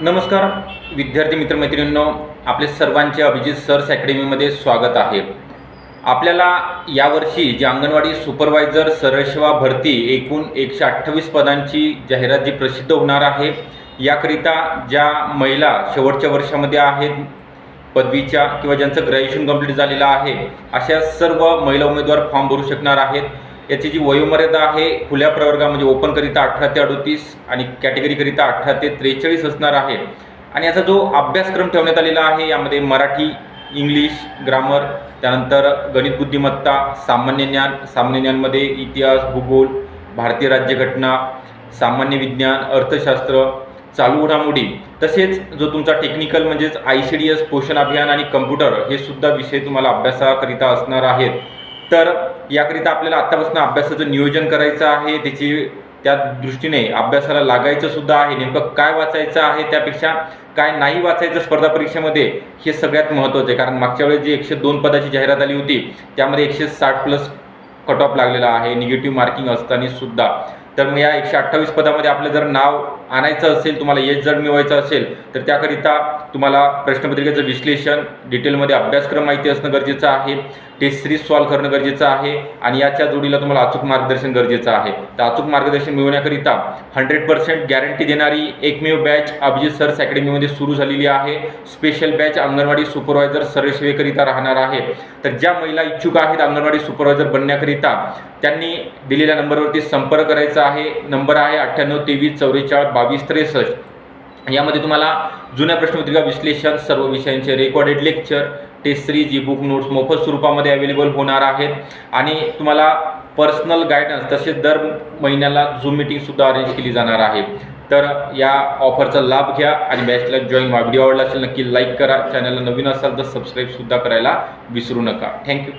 नमस्कार विद्यार्थी मित्रमैत्रिणींनो, आपले सर्वांचे अभिजित सर्स अकॅडमीमध्ये स्वागत आहे। आपल्याला यावर्षी जी अंगणवाडी सुपरवायझर सरळ सेवा भरती एकूण 128 पदांची जाहिरात जी प्रसिद्ध होणार आहे, याकरिता ज्या महिला शेवटच्या वर्षामध्ये आहेत, पदवीच्या किंवा ज्यांचं ग्रॅज्युएशन कंप्लीट झालेलं आहे, अशा सर्व महिला उमेदवार फॉर्म भरू शकणार आहेत। याची जी वयोमर्यादा आहे, खुल्या प्रवर्गा म्हणजे ओपनकरिता 18 ते 38 आणि कॅटेगरीकरिता 18 ते 43 असणार आहे। आणि याचा जो अभ्यासक्रम ठेवण्यात आलेला आहे, यामध्ये मराठी, इंग्लिश, ग्रामर, त्यानंतर गणित बुद्धिमत्ता, सामान्य ज्ञानमध्ये इतिहास, भूगोल, भारतीय राज्यघटना, सामान्य विज्ञान, अर्थशास्त्र, चालू घडामोडी, तसेच जो तुमचा टेक्निकल म्हणजेच ICDS, पोषण अभियान आणि कम्प्युटर हे सुद्धा विषय तुम्हाला अभ्यासाकरिता असणार आहेत। तर याकरिता आपल्याला आत्तापासून अभ्यासाचं नियोजन करायचं आहे, त्या दृष्टीने अभ्यासाला लागायचं सुद्धा आहे। नेमकं काय वाचायचं आहे, त्यापेक्षा काय नाही वाचायचं स्पर्धा परीक्षेमध्ये, हे सगळ्यात महत्त्वाचं आहे। कारण मागच्या वेळेस जी 102 पदाची जाहिरात आली होती, त्यामध्ये 160+ कट ऑफ लागलेला आहे, निगेटिव्ह मार्किंग असताना सुद्धा। तर मग या 128 पदामध्ये आपलं जर नाव आणायचं असेल, तुम्हाला यश जर मिळवायचं असेल, तर त्याकरिता तुम्हाला प्रश्नपत्रिकेचं विश्लेषण, डिटेलमध्ये अभ्यासक्रम माहिती असणं गरजेचं आहे, टेस्ट सिरीज सॉल्व्ह करणं गरजेचं आहे, आणि याच्या जोडीला तुम्हाला अचूक मार्गदर्शन गरजेचं आहे। तर अचूक मार्गदर्शन मिळवण्याकरिता 100% गॅरंटी देणारी एकमेव बॅच अभिजित सर्स अकॅडमीमध्ये सुरू झालेली आहे। स्पेशल बॅच अंगणवाडी सुपरवायझर सरळ सेवेकरिता राहणार आहे। तर ज्या महिला इच्छुक आहेत अंगणवाडी सुपरवायझर बनण्याकरिता, त्यांनी दिलेल्या नंबरवरती संपर्क करायचा आहे। नंबर आहे 98 23 44 22 63। यामध्ये तुम्हाला जुन्या प्रश्नपत्रिका विश्लेषण, सर्व विषयांचे recorded lecture, test series, e book notes मोफत स्वरूपामध्ये अवेलेबल होणार आहेत, आणि तुम्हाला पर्सनल गायडन्स, तसेच दर महिन्याला झूम मीटिंगसुद्धा अरेंज केली जाणार आहे। तर या ऑफरचा लाभ घ्या आणि बॅचला जॉईन व्हा। व्हिडिओ आवडला असेल नक्की लाईक करा, चॅनलला नवीन असाल तर सबस्क्राईबसुद्धा करायला विसरू नका। थँक्यू।